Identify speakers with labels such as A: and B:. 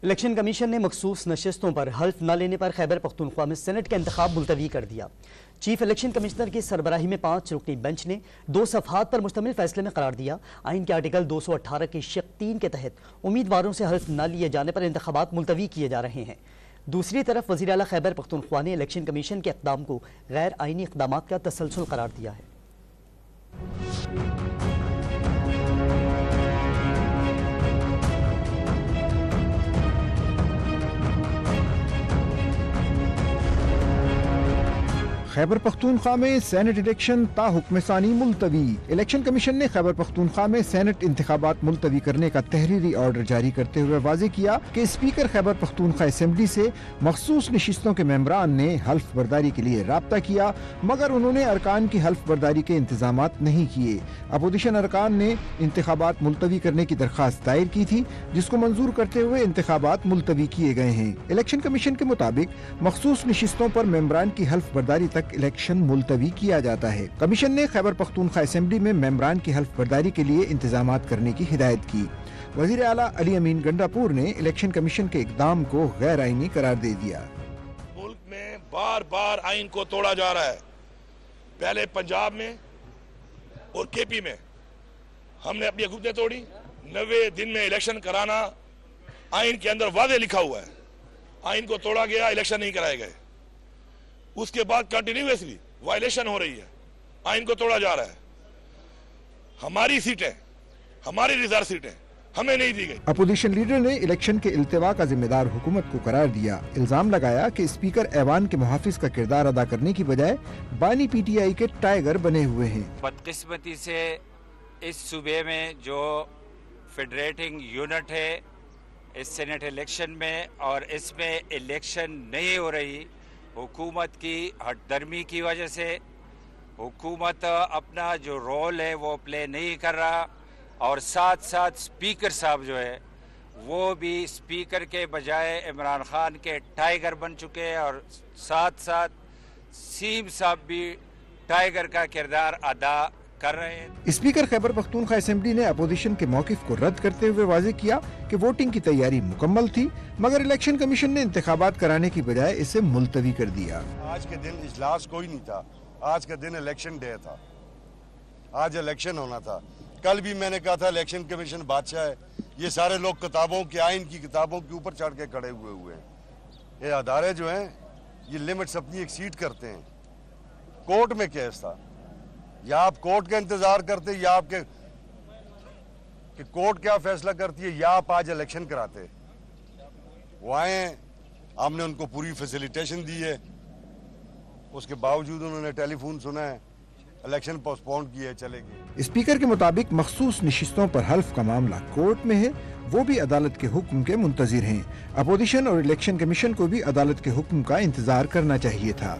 A: Election commission ने मखसूस नशस्तों पर हल्फ न लेने पर खैबर पख्तूनख्वा में सेनेट का इंतखाब मुलतवी कर दिया। चीफ इलेक्शन कमिश्नर की सरबराही में 5 रुकनी बेंच ने 2 सफ़हात पर मुश्तमिल फैसले में करार दिया। आइन के आर्टिकल 218 की शिक 3 के तहत उम्मीदवारों से हल्फ न लिए जाने पर इंतखाबात मुलतवी किए जा रहे हैं। दूसरी तरफ वज़ीर आला खैबर पख्तूनख्वा ने इलेक्शन कमीशन के इक़दाम को गैर आइनी इक़दाम का तसलसल करार दिया है।
B: खैबर पख्तूनख्वा में सेनेट इलेक्शन ता हुक्म सानी मुलतवी। इलेक्शन कमीशन ने खैबर पख्तूनख्वा में सेनेट इंतखाबात मुलतवी करने का तहरीरी ऑर्डर जारी करते हुए वाज़ेह किया कि स्पीकर खैबर पख्तूनख्वा असेंबली से मखसूस नशिस्तों के मेंबरान ने हल्फ बर्दारी के लिए राब्ता किया, मगर उन्होंने अरकान की हल्फ बर्दारी के इंतजामात नहीं किए। अपोजिशन अरकान ने इंतखाबात मुलतवी करने की दरख्वास्त दायर की थी, जिसको मंजूर करते हुए इंतखाबात मुलतवी किए गए हैं। इलेक्शन कमीशन के मुताबिक मखसूस नशिस्तों पर मेंबरान की हल्फ बर्दारी तक इलेक्शन मुलतवी किया जाता है। कमीशन ने खैबर पख्तूनख्वा असेंबली में मेंबरान की हल्फ बर्दारी के लिए इंतजामात करने की हिदायत की। वजीर आला अली अमीन गंडापुर ने इलेक्शन कमीशन के इक़दाम को गैर आईनी करार दे दिया।
C: मुल्क में बार बार आइन को तोड़ा जा रहा है। पहले पंजाब में और केपी में हमने अपनी हुकूमतें तोड़ी। 90 दिन में इलेक्शन कराना आइन के अंदर वादे लिखा हुआ है। आइन को तोड़ा गया, इलेक्शन नहीं कराए गए। उसके बाद कंटिन्यूअसली वायलेशन हो रही है, आइन को तोड़ा जा रहा है। हमारी सीटें, हमारी रिजर्व सीटें हमें नहीं दी गई।
B: अपोजिशन लीडर ने इलेक्शन के इल्तिवा का जिम्मेदार हुकूमत को करार दिया। इल्जाम लगाया कि स्पीकर ऐवान के मुहाफिज का किरदार अदा करने की बजाय बानी PTI के टाइगर बने हुए हैं।
D: बदकिस्मती से इस सूबे में जो फेडरेटिंग यूनिट है इस सेनेट इलेक्शन में, और इसमें इलेक्शन नहीं हो रही, हुकूमत की हटदर्मी की वजह से हुकूमत अपना जो रोल है वो प्ले नहीं कर रहा, और साथ साथ स्पीकर साहब जो है वो भी स्पीकर के बजाय इमरान खान के टाइगर बन चुके हैं, और साथ साथ सीम साहब भी टाइगर का किरदार अदा कर रहे हैं।
B: स्पीकर खैबर पख्तूनख्वा असेंबली ने अपोजिशन के मौकिफ को रद्द करते हुए वाज़ेह किया कि वोटिंग की तैयारी मुकम्मल थी, मगर इलेक्शन कमीशन ने इंतखाबात कराने की बजाय इसे मुलतवी कर दिया।
E: आज के दिन इजलास कोई नहीं था, आज का दिन इलेक्शन डे था। आज इलेक्शन होना था। कल भी मैंने कहा था इलेक्शन कमीशन बादशाह है। ये सारे लोग किताबों के, आइन की किताबों के ऊपर चढ़ के खड़े हुए हैं। ये अदारे जो हैं ये लिमिट्स अपनी एक्सीड करते हैं। कोर्ट में केस था, या आप कोर्ट का इंतजार करते, या आपके कि कोर्ट क्या फैसला करती है, या आप आज इलेक्शन कराते। वो आए, हमने उनको पूरी फैसिलिटेशन दी है, उसके बावजूद उन्होंने टेलीफोन सुना है, इलेक्शन पोस्टपोन किए, चले गए।
B: स्पीकर के मुताबिक मखसूस नशिस्तों पर हल्फ का मामला कोर्ट में है, वो भी अदालत के हुक्म के मुंतजिर हैं। अपोजिशन और इलेक्शन कमीशन को भी अदालत के हुक्म का इंतजार करना चाहिए था।